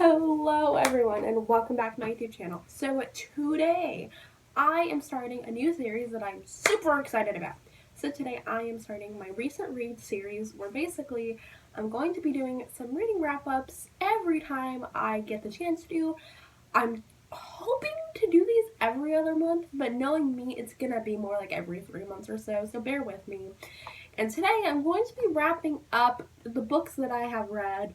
Hello everyone and welcome back to my YouTube channel. So today I am starting a new series that I'm super excited about. So today I am starting my recent read series where basically I'm going to be doing some reading wrap-ups every time I get the chance to. I'm hoping to do these every other month, but knowing me, it's gonna be more like every 3 months or so bear with me. And today I'm going to be wrapping up the books that I have read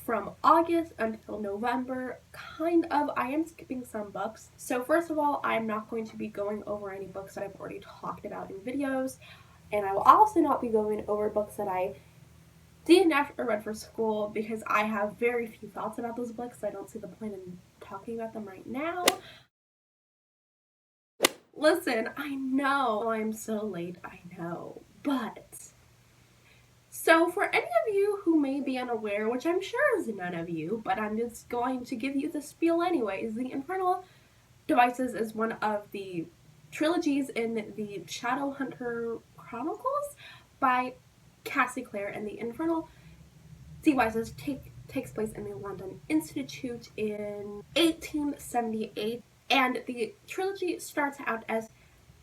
from August until November. I am skipping some books. So first of all, I'm not going to be going over any books that I've already talked about in videos, and I will also not be going over books that I DNF'd or read for school because I have very few thoughts about those books, so I don't see the point in talking about them right now. Listen, I know I'm so late, I know, but so for any of you who may be unaware, which I'm sure is none of you, but I'm just going to give you the spiel anyways, the Infernal Devices is one of the trilogies in the Shadowhunter Chronicles by Cassie Clare, and the Infernal Devices takes place in the London Institute in 1878, and the trilogy starts out as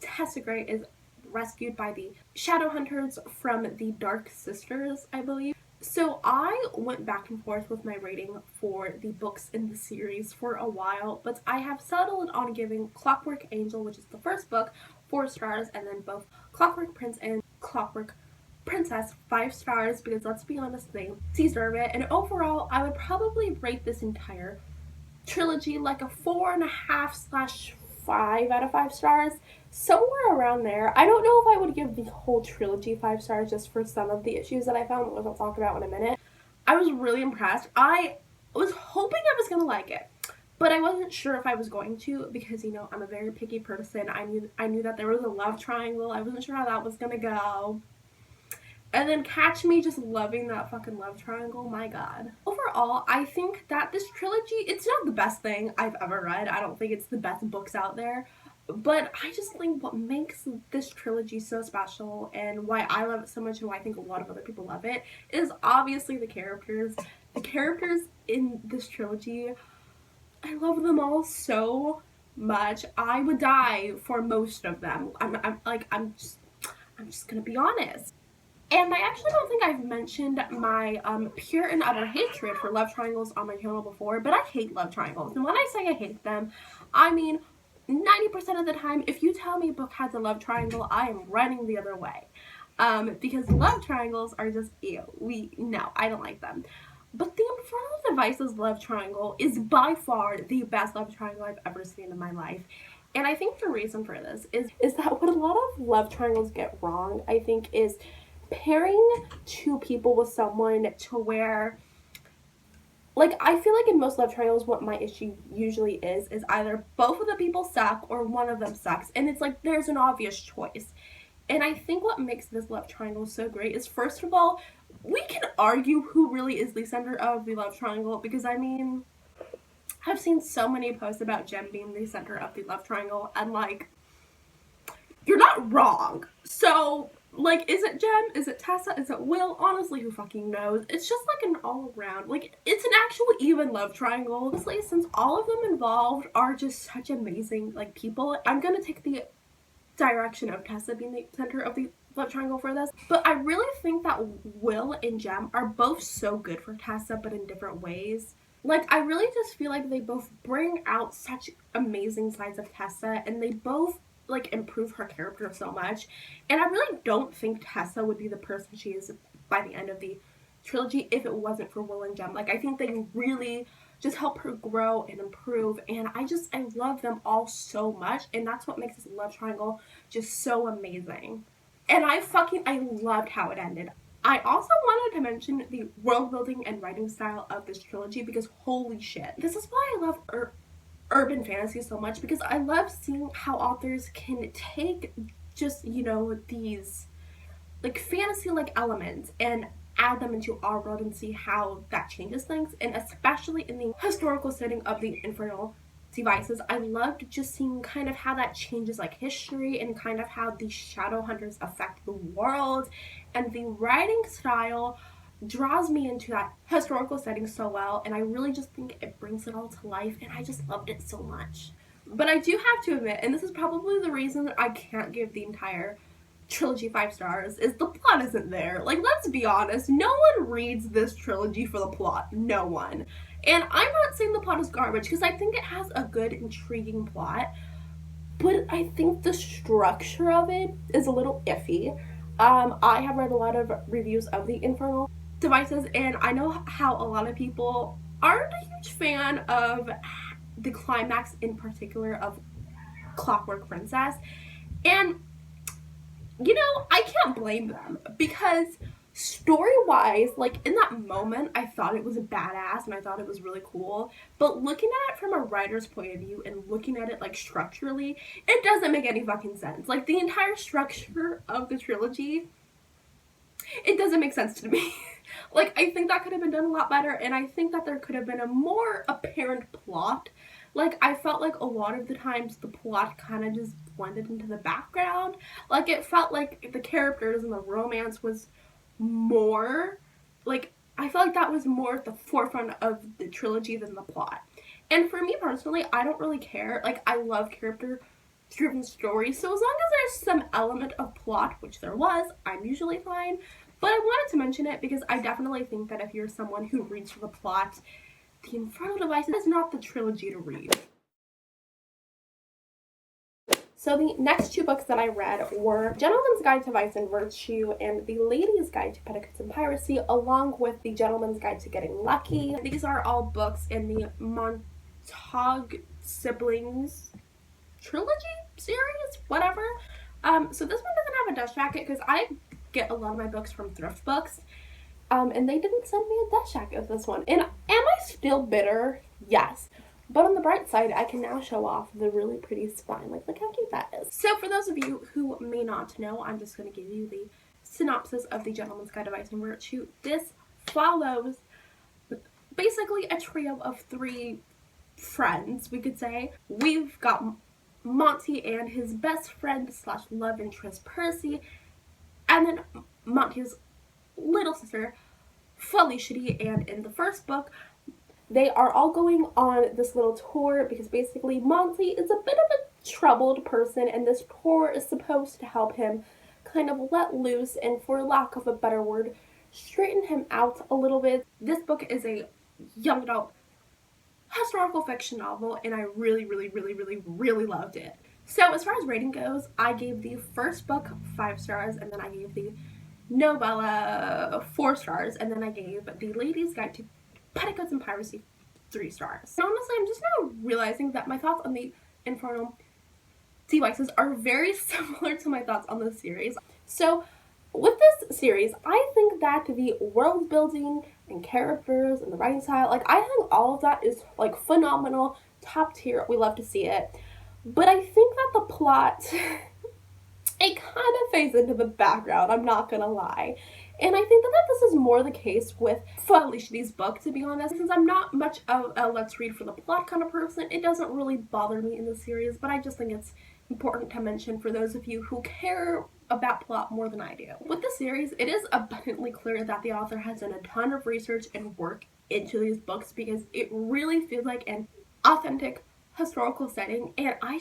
Tessa Gray is rescued by the Shadowhunters from the Dark Sisters, I believe. So I went back and forth with my rating for the books in the series for a while, but I have settled on giving Clockwork Angel, which is the first book, 4 stars, and then both Clockwork Prince and Clockwork Princess 5 stars, because let's be honest, they deserve it. And overall, I would probably rate this entire trilogy like a 4.5/5 out of 5 stars, somewhere around there. I don't know if I would give the whole trilogy 5 stars just for some of the issues that I found, which I'll talk about in a minute. I was really impressed. I was hoping I was gonna like it, but I wasn't sure if I was going to because, you know, I'm a very picky person. I knew that there was a love triangle. I wasn't sure how that was gonna go. And then catch me just loving that fucking love triangle, my god. Overall, I think that this trilogy, it's not the best thing I've ever read. I don't think it's the best books out there. But I just think what makes this trilogy so special and why I love it so much and why I think a lot of other people love it is obviously the characters. The characters in this trilogy, I love them all so much. I would die for most of them. I'm just gonna be honest. And I actually don't think I've mentioned my pure and utter hatred for love triangles on my channel before, but I hate love triangles. And when I say I hate them, I mean 90% of the time, if you tell me a book has a love triangle, I am running the other way. Because love triangles are just ew. No, I don't like them. But the Infernal Devices love triangle is by far the best love triangle I've ever seen in my life. And I think the reason for this is that what a lot of love triangles get wrong, I think, is pairing two people with someone to where, like, I feel like in most love triangles what my issue usually is either both of the people suck or one of them sucks, and it's like there's an obvious choice. And I think what makes this love triangle so great is, first of all, we can argue who really is the center of the love triangle, because I mean, I've seen so many posts about Jem being the center of the love triangle, and like, you're not wrong. So like, is it Jem? Is it Tessa? Is it Will? Honestly, who fucking knows? It's just like an all around, like, it's an actual even love triangle. Honestly, since all of them involved are just such amazing, like, people, I'm gonna take the direction of Tessa being the center of the love triangle for this. But I really think that Will and Jem are both so good for Tessa, but in different ways. Like, I really just feel like they both bring out such amazing sides of Tessa, and they both like improve her character so much. And I really don't think Tessa would be the person she is by the end of the trilogy if it wasn't for Will and Jem. Like, I think they really just help her grow and improve, and I love them all so much, and that's what makes this love triangle just so amazing. And I loved how it ended. I also wanted to mention the world building and writing style of this trilogy, because holy shit, this is why I love urban fantasy so much, because I love seeing how authors can take just, you know, these like fantasy like elements and add them into our world and see how that changes things. And especially in the historical setting of the Infernal Devices, I loved just seeing kind of how that changes like history and kind of how the shadow hunters affect the world. And the writing style draws me into that historical setting so well, and I really just think it brings it all to life, and I just loved it so much. But I do have to admit, and this is probably the reason that I can't give the entire trilogy 5 stars, is the plot isn't there. Like, let's be honest, no one reads this trilogy for the plot. No one. And I'm not saying the plot is garbage, because I think it has a good, intriguing plot, but I think the structure of it is a little iffy. I have read a lot of reviews of the Infernal Devices, and I know how a lot of people aren't a huge fan of the climax in particular of Clockwork Princess. And, you know, I can't blame them, because story-wise, like, in that moment, I thought it was a badass and I thought it was really cool, but looking at it from a writer's point of view and looking at it, like, structurally, it doesn't make any fucking sense. Like, the entire structure of the trilogy, it doesn't make sense to me. Like, I think that could have been done a lot better, and I think that there could have been a more apparent plot. Like, I felt like a lot of the times the plot kind of just blended into the background. Like, it felt like the characters and the romance was more, like, I felt like that was more at the forefront of the trilogy than the plot. And for me personally, I don't really care. Like, I love character-driven stories, so as long as there's some element of plot, which there was, I'm usually fine. But I wanted to mention it because I definitely think that if you're someone who reads for the plot, the Infernal Devices is not the trilogy to read. So the next 2 books that I read were Gentleman's Guide to Vice and Virtue and The Lady's Guide to Petticoats and Piracy, along with The Gentleman's Guide to Getting Lucky. These are all books in the Montague siblings trilogy series, whatever. So this one doesn't have a dust jacket because I get a lot of my books from thrift books, and they didn't send me a dust jacket with this one. And am I still bitter? Yes. But on the bright side, I can now show off the really pretty spine. Like, look how cute that is. So for those of you who may not know, I'm just going to give you the synopsis of The Gentleman's Guide to Vice and Virtue. This follows basically a trio of 3 friends, we could say. We've got Monty and his best friend slash love interest, Percy, and then Monty's little sister, Felicity. And in the first book, they are all going on this little tour because basically Monty is a bit of a troubled person, and this tour is supposed to help him kind of let loose and, for lack of a better word, straighten him out a little bit. This book is a young adult historical fiction novel, and I really loved it. So as far as rating goes, I gave the first book 5 stars, and then I gave the novella 4 stars, and then I gave The Lady's Guide to Petticoats and Piracy 3 stars. And honestly, I'm just now realizing that my thoughts on the Infernal Devices are very similar to my thoughts on this series. So with this series, I think that the world building and characters and the writing style, like, I think all of that is, like, phenomenal, top tier. We love to see it. But I think that the plot, it kind of fades into the background, I'm not gonna lie. And I think that this is more the case with Felicity's book, to be honest. Since I'm not much of a let's read for the plot kind of person, it doesn't really bother me in the series, but I just think it's important to mention for those of you who care about plot more than I do. With the series, it is abundantly clear that the author has done a ton of research and work into these books because it really feels like an authentic historical setting, and I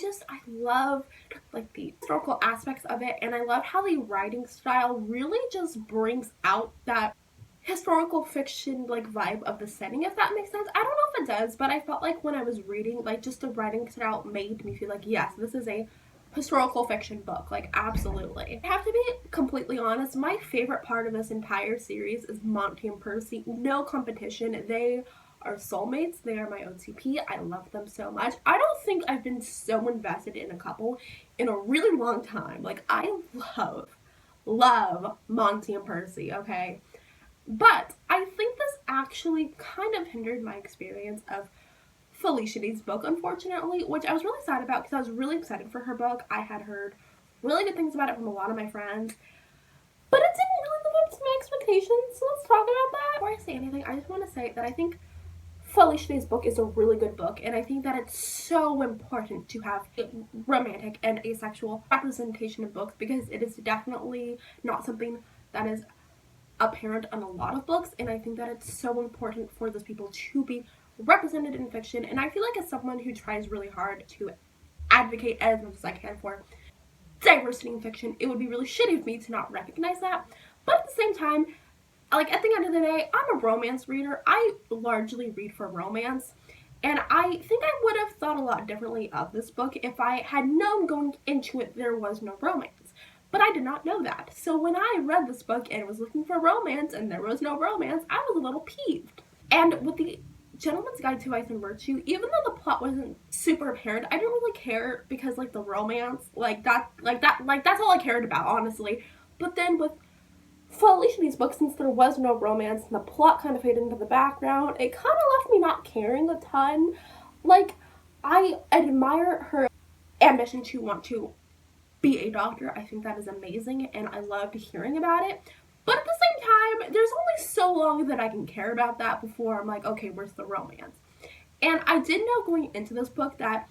love, like, the historical aspects of it, and I love how the writing style really just brings out that historical fiction, like, vibe of the setting, if that makes sense. I don't know if it does, but I felt like when I was reading, like, just the writing style made me feel like, yes, this is a historical fiction book, like, absolutely. I have to be completely honest, my favorite part of this entire series is Monty and Percy. No competition. They are soulmates. They are my OTP. I love them so much. I don't think I've been so invested in a couple in a really long time. Like, I love Monty and Percy, okay? But I think this actually kind of hindered my experience of Felicity's book, unfortunately, which I was really sad about because I was really excited for her book. I had heard really good things about it from a lot of my friends, but it didn't really live up to my expectations, so let's talk about that. Before I say anything, I just want to say that I think Felicity's book is a really good book, and I think that it's so important to have a romantic and asexual representation in books because it is definitely not something that is apparent on a lot of books, and I think that it's so important for those people to be represented in fiction. And I feel like as someone who tries really hard to advocate as much as I can for diversity in fiction, it would be really shitty of me to not recognize that. But at the same time, like, at the end of the day, I'm a romance reader. I largely read for romance, and I think I would have thought a lot differently of this book if I had known going into it there was no romance. But I did not know that. So when I read this book and was looking for romance and there was no romance, I was a little peeved. And with the Gentleman's Guide to Vice and Virtue, even though the plot wasn't super apparent, I didn't really care because, like, the romance, that's all I cared about, honestly. But then with Felicity's book, since there was no romance and the plot kind of faded into the background, it kind of left me not caring a ton. Like, I admire her ambition to want to be a doctor. I think that is amazing, and I loved hearing about it. But at the same time, there's only so long that I can care about that before I'm like, okay, where's the romance? And I did know going into this book that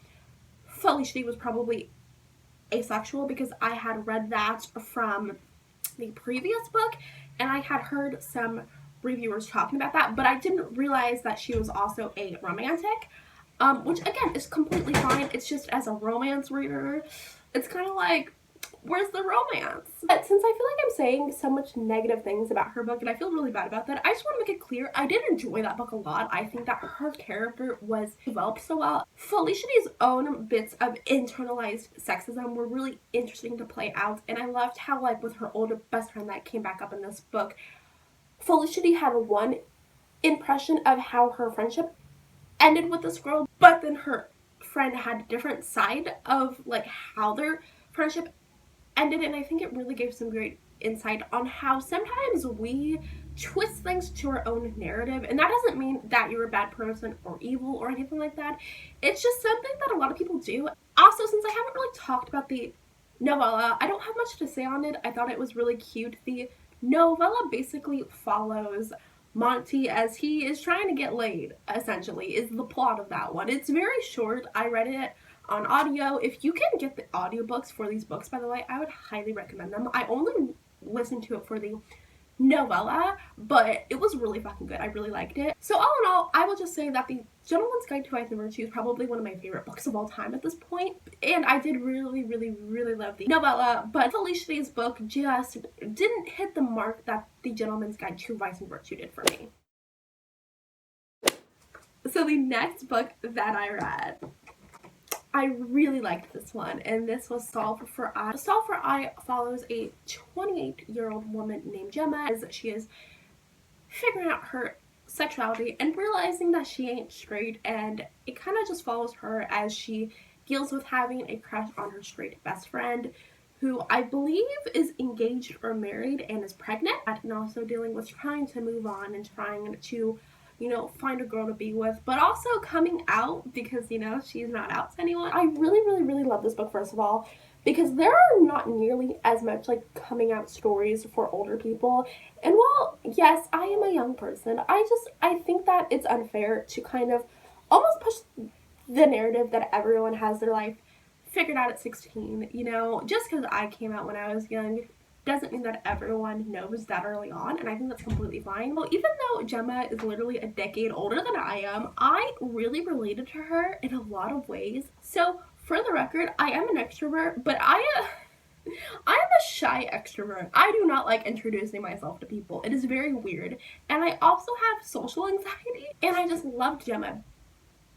Felicity was probably asexual because I had read that from the previous book, and I had heard some reviewers talking about that, but I didn't realize that she was also a romantic, which again is completely fine. It's just, as a romance reader, it's kind of like, where's the romance? But since I feel like I'm saying so much negative things about her book, and I feel really bad about that, I just want to make it clear I did enjoy that book a lot. I think that her character was developed so well. Felicity's own bits of internalized sexism were really interesting to play out, and I loved how, like, with her older best friend that came back up in this book, Felicity had one impression of how her friendship ended with this girl, but then her friend had a different side of, like, how their friendship ended, and I think it really gave some great insight on how sometimes we twist things to our own narrative, and that doesn't mean that you're a bad person or evil or anything like that. It's just something that a lot of people do. Also, since I haven't really talked about the novella, I don't have much to say on it. I thought it was really cute. The novella basically follows Monty as he is trying to get laid, essentially, is the plot of that one. It's very short. I read it on audio. If you can get the audiobooks for these books, by the way, I would highly recommend them. I only listened to it for the novella, but it was really fucking good. I really liked it. So all in all, I will just say that the Gentleman's Guide to Vice and Virtue is probably one of my favorite books of all time at this point, and I did really, really, really love the novella, but Felicity's book just didn't hit the mark that the Gentleman's Guide to Vice and Virtue did for me. So the next book that I read, I really liked this one, and this was Sulfur Eye. Sulfur Eye follows a 28-year-old woman named Gemma as she is figuring out her sexuality and realizing that she ain't straight, and it kind of just follows her as she deals with having a crush on her straight best friend, who I believe is engaged or married and is pregnant, and also dealing with trying to move on and trying to, you know, find a girl to be with, but also coming out because, you know, she's not out to anyone. I really, really, really love this book, first of all, because there are not nearly as much, like, coming out stories for older people. And while, yes, I am a young person, I think that it's unfair to kind of almost push the narrative that everyone has their life figured out at 16, you know, just because I came out when I was young doesn't mean that everyone knows that early on, and I think that's completely fine. Well, even though Gemma is literally a decade older than I am, I really related to her in a lot of ways. So, for the record, I am an extrovert, but I am a shy extrovert. I do not like introducing myself to people. It is very weird, and I also have social anxiety, and I just loved Gemma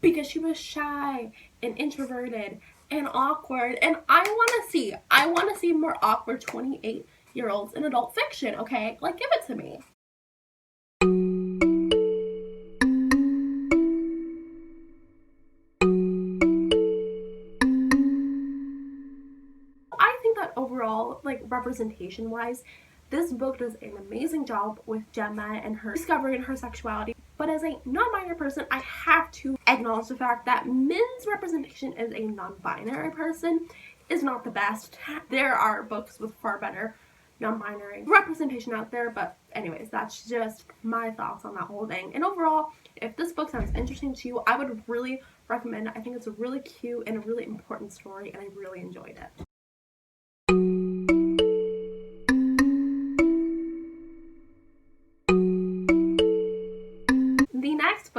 because she was shy and introverted and awkward, and I want to see more awkward 28-year-olds in adult fiction, okay? Like, give it to me. I think that overall, like, representation wise, this book does an amazing job with Gemma and her discovering her sexuality. But as a non-binary person, I have to acknowledge the fact that men's representation as a non-binary person is not the best. There are books with far better non-binary representation out there, but anyways, that's just my thoughts on that whole thing. And overall, if this book sounds interesting to you, I would really recommend it. I think it's a really cute and a really important story, and I really enjoyed it.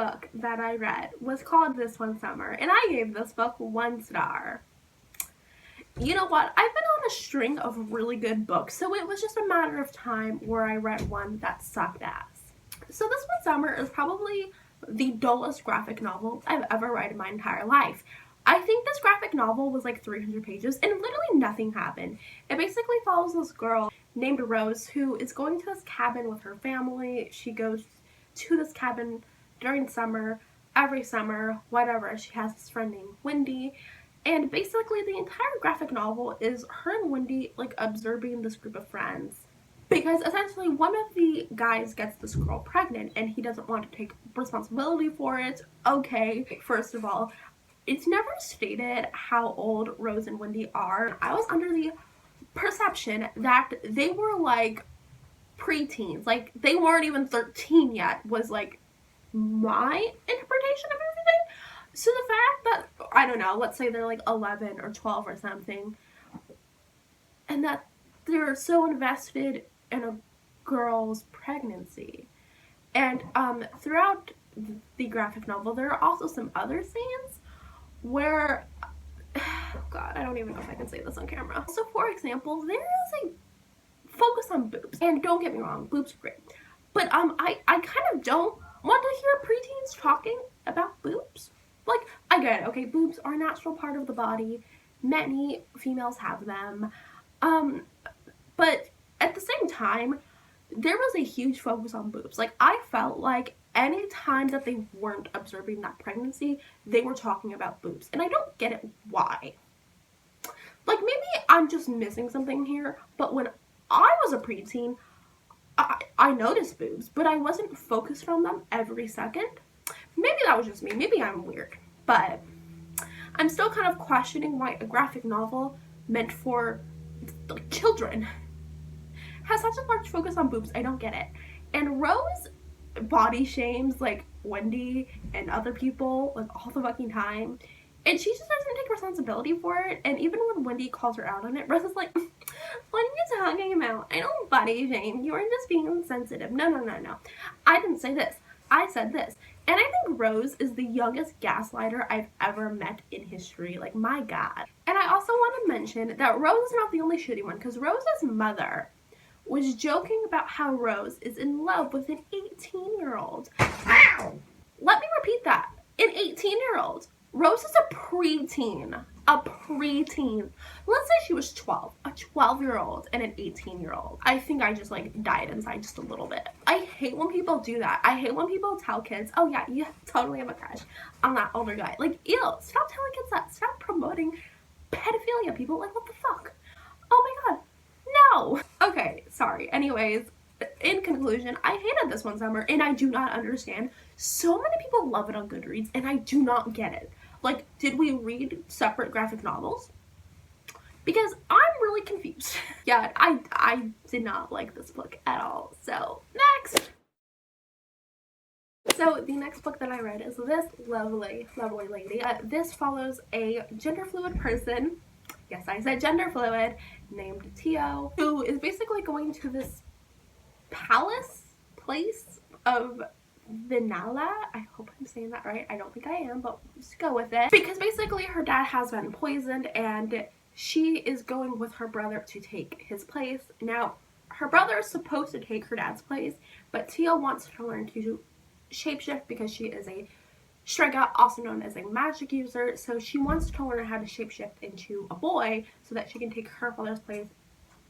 book that I read was called This One Summer, and I gave this book 1 star. You know what? I've been on a string of really good books, so it was just a matter of time where I read one that sucked ass. So This One Summer is probably the dullest graphic novel I've ever read in my entire life. I think this graphic novel was like 300 pages and literally nothing happened. It basically follows this girl named Rose who is going to this cabin with her family. She goes to this cabin during summer, every summer, whatever. She has this friend named Wendy. And basically the entire graphic novel is her and Wendy like observing this group of friends. Because essentially one of the guys gets this girl pregnant and he doesn't want to take responsibility for it. Okay, first of all, it's never stated how old Rose and Wendy are. I was under the perception that they were like preteens. Like they weren't even 13 yet was like my interpretation of everything. So the fact that, I don't know, let's say they're like 11 or 12 or something, and that they're so invested in a girl's pregnancy. And throughout the graphic novel, there are also some other scenes where, God, I don't even know if I can say this on camera. So for example, there is a focus on boobs. And don't get me wrong, boobs are great. But I kind of don't want to hear preteens talking about boobs. Like, I get it, okay, boobs are a natural part of the body. Many females have them. But at the same time, there was a huge focus on boobs. Like, I felt like any time that they weren't observing that pregnancy, they were talking about boobs. And I don't get it why. Like, maybe I'm just missing something here, but when I was a preteen, I noticed boobs, but I wasn't focused on them every second. Maybe that was just me. Maybe I'm weird. But I'm still kind of questioning why a graphic novel meant for like children has such a large focus on boobs. I don't get it. And Rose body shames like Wendy and other people like all the fucking time. And she just doesn't take responsibility for it. And even when Wendy calls her out on it, Rose is like, what are you talking about? I don't body shame. You are just being insensitive. No. I didn't say this. I said this. And I think Rose is the youngest gaslighter I've ever met in history. Like, my God. And I also want to mention that Rose is not the only shitty one, because Rose's mother was joking about how Rose is in love with an 18-year-old. Wow. Let me repeat that. An 18-year-old. Rose is a preteen. A preteen. Let's say she was 12. A 12-year-old and an 18-year-old. I think I just like died inside just a little bit. I hate when people do that. I hate when people tell kids, oh yeah, you totally have a crush on that older guy. Like, ew, stop telling kids that. Stop promoting pedophilia, people. Like, what the fuck? Oh my God. No. Okay, sorry. Anyways, in conclusion, I hated This One Summer and I do not understand. So many people love it on Goodreads and I do not get it. Like, did we read separate graphic novels? Because I'm really confused. Yeah, I did not like this book at all. So, next! So, the next book that I read is this lovely lady. This follows a gender fluid person. Yes, I said gender fluid, named Tio, who is basically going to this place of Vanilla. I hope I'm saying that right. I don't think I am, but just go with it. Because basically her dad has been poisoned and she is going with her brother to take his place. Now, her brother is supposed to take her dad's place, but Tio wants to learn to shapeshift because she is a Strega, also known as a magic user. So she wants to learn how to shapeshift into a boy so that she can take her father's place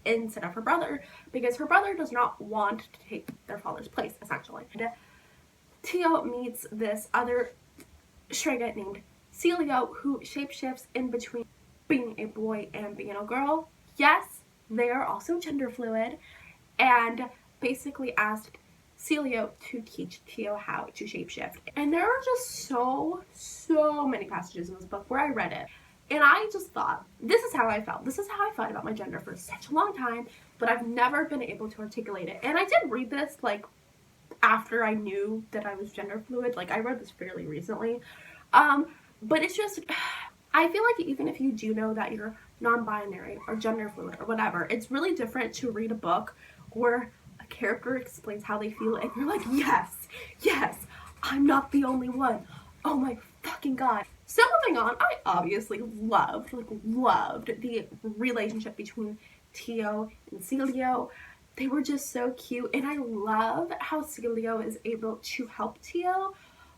instead of her brother, because her brother does not want to take their father's place, essentially. And Tio meets this other Strega named Celio, who shapeshifts in between being a boy and being a girl. Yes, they are also gender fluid, and basically asked Celio to teach Tio how to shapeshift. And there are just so many passages in this book where I read it, and I just thought, this is how I felt. This is how I felt about my gender for such a long time, but I've never been able to articulate it. And I did read this, like, after I knew that I was gender fluid. Like, I read this fairly recently. But it's just, I feel like even if you do know that you're non-binary or gender fluid or whatever, it's really different to read a book where a character explains how they feel and you're like, yes, I'm not the only one. Oh my fucking god. So moving on, I obviously loved the relationship between Tio and Celio. They were just so cute, and I love how Celio is able to help Tio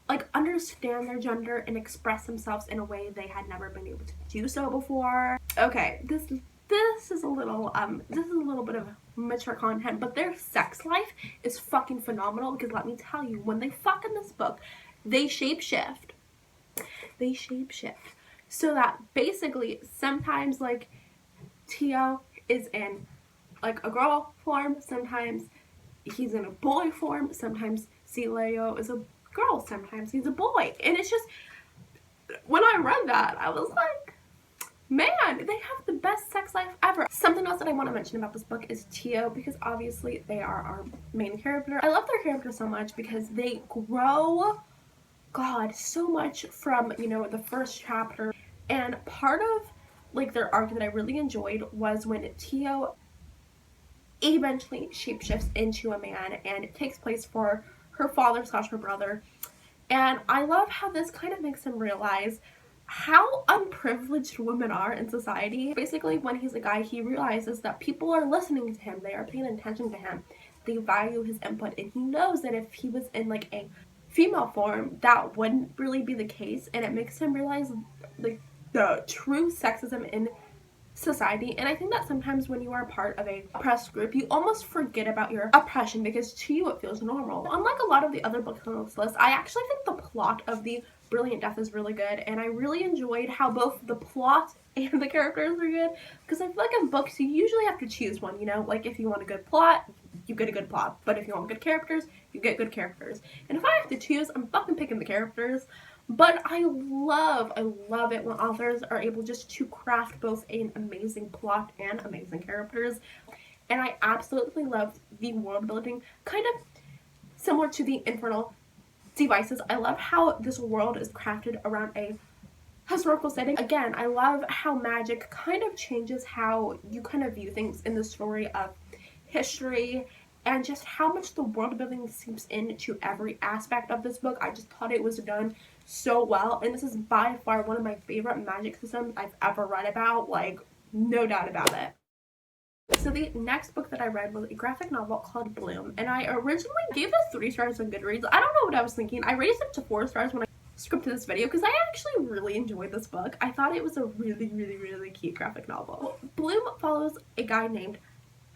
like understand their gender and express themselves in a way they had never been able to do so before. Okay, this is a little bit of mature content, but their sex life is fucking phenomenal, because let me tell you, when they fuck in this book, they shapeshift. So that basically sometimes like Tio is in like a girl form, sometimes he's in a boy form, sometimes Celio is a girl, sometimes he's a boy. And it's just, when I read that, I was like, man, they have the best sex life ever. Something else that I want to mention about this book is Tio, because obviously they are our main character. I love their character so much because they grow, God, so much from, you know, the first chapter. And part of like their arc that I really enjoyed was when Tio eventually shapeshifts into a man, and it takes place for her father / her brother. And I love how this kind of makes him realize how unprivileged women are in society. Basically, when he's a guy, he realizes that people are listening to him, they are paying attention to him, they value his input, and he knows that if he was in like a female form, that wouldn't really be the case. And it makes him realize like the true sexism in society. And I think that sometimes when you are part of a oppressed group, you almost forget about your oppression, because to you it feels normal. Unlike a lot of the other books on this list, I actually think the plot of The Brilliant Death is really good, and I really enjoyed how both the plot and the characters are good, because I feel like in books you usually have to choose one, you know, like if you want a good plot, you get a good plot, but if you want good characters, you get good characters. And if I have to choose, I'm fucking picking the characters. But I love it when authors are able just to craft both an amazing plot and amazing characters. And I absolutely love the world building, kind of similar to the Infernal Devices. I love how this world is crafted around a historical setting. Again, I love how magic kind of changes how you kind of view things in the story of history, and just how much the world building seeps into every aspect of this book. I just thought it was done so well, and this is by far one of my favorite magic systems I've ever read about, like no doubt about it. So the next book that I read was a graphic novel called Bloom, and I originally gave this 3 stars on Goodreads. I don't know what I was thinking. I raised it to 4 stars when I scripted this video, because I actually really enjoyed this book. I thought it was a really cute graphic novel. Bloom follows a guy named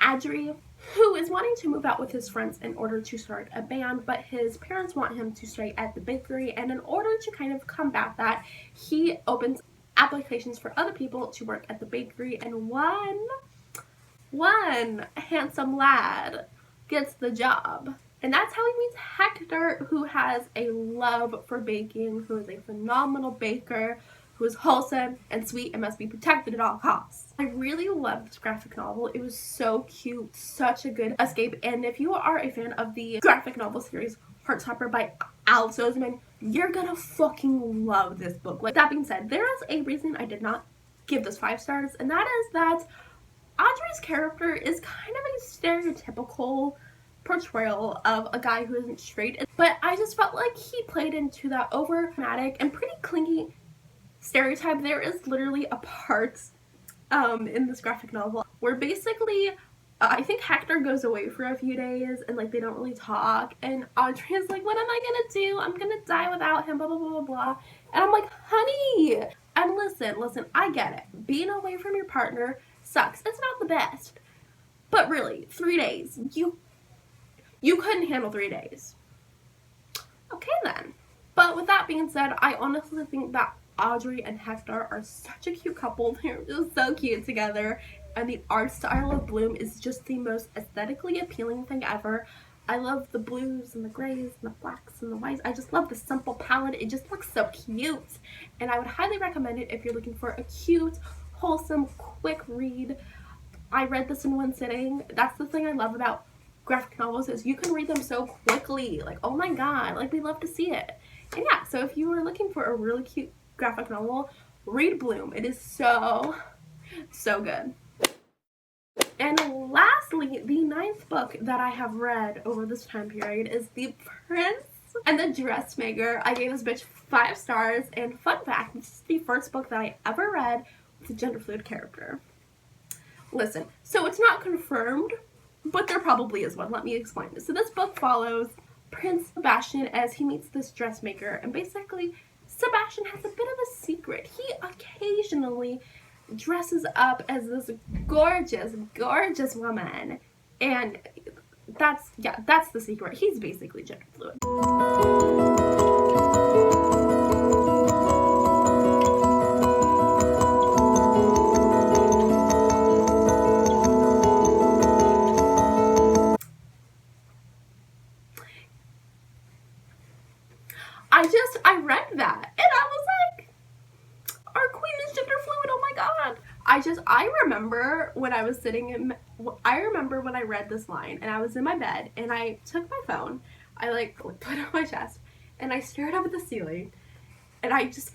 Adri, who is wanting to move out with his friends in order to start a band, but his parents want him to stay at the bakery, and in order to kind of combat that, he opens applications for other people to work at the bakery, and one handsome lad gets the job. And that's how he meets Hector, who has a love for baking, who is a phenomenal baker, who is wholesome and sweet and must be protected at all costs. I really loved this graphic novel. It was so cute, such a good escape. And if you are a fan of the graphic novel series Heartstopper by Alice Oseman, you're gonna fucking love this book. Like, that being said, there is a reason I did not give this 5 stars, and that is that Audrey's character is kind of a stereotypical portrayal of a guy who isn't straight, but I just felt like he played into that over dramatic and pretty clingy stereotype. There is literally a part in this graphic novel where basically I think Hector goes away for a few days, and like they don't really talk, and Audrey is like, what am I gonna do? I'm gonna die without him, blah blah blah blah blah. And I'm like, honey, and listen, I get it, being away from your partner sucks, it's not the best, but really 3 days, you couldn't handle 3 days. Okay then. But with that being said, I honestly think that Audrey and Hector are such a cute couple. They're just so cute together, and the art style of Bloom is just the most aesthetically appealing thing ever. I love the blues and the grays and the blacks and the whites. I just love the simple palette. It just looks so cute, and I would highly recommend it if you're looking for a cute, wholesome, quick read. I read this in one sitting. That's the thing I love about graphic novels, is you can read them so quickly. Like, oh my god, like, we love to see it. And yeah, so if you were looking for a really cute graphic novel, read Bloom. It is so good. And lastly, the 9th book that I have read over this time period is The Prince And The Dressmaker, I gave this bitch 5 stars, and fun fact, this is the first book that I ever read with a gender fluid character. Listen, so it's not confirmed, but there probably is one. Let me explain. So this book follows Prince Sebastian as he meets this dressmaker, and basically Sebastian has a bit of a secret. He occasionally dresses up as this gorgeous, gorgeous woman, and that's the secret. He's basically gender fluid. I read that and I was like, our queen is gender fluid, oh my god. I remember when I was I remember when I read this line and I was in my bed and I took my phone, I like put it on my chest and I stared up at the ceiling and I just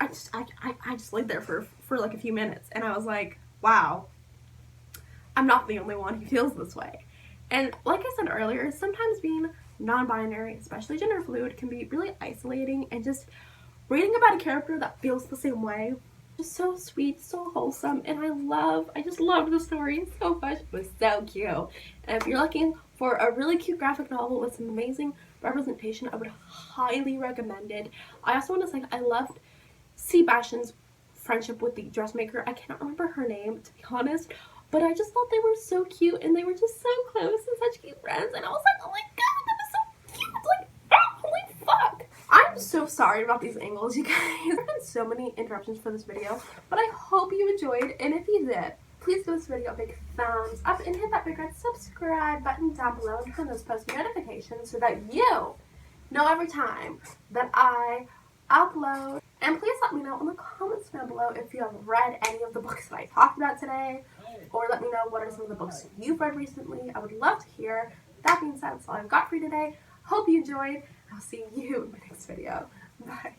laid there for like a few minutes and I was like, wow, I'm not the only one who feels this way. And like I said earlier, sometimes being non-binary, especially gender fluid, can be really isolating, and just reading about a character that feels the same way, just so sweet, so wholesome, and I just loved the story so much. It was so cute. And if you're looking for a really cute graphic novel with some amazing representation, I would highly recommend it. I also want to say I loved Sebastian's friendship with the dressmaker. I cannot remember her name, to be honest, but I just thought they were so cute and they were just so close and such cute friends, and I was like, oh my god, that was so cute. Like, oh, holy fuck. I'm so sorry about these angles, you guys. There have been so many interruptions for this video, but I hope you enjoyed, and if you did, please give this video a big thumbs up and hit that big red subscribe button down below and turn those post notifications so that you know every time that I upload. And please let me know in the comments down below if you have read any of the books that I talked about today, or let me know what are some of the books you've read recently. I would love to hear. That being said, that's all I've got for you today. Hope you enjoyed. I'll see you in my next video. Bye.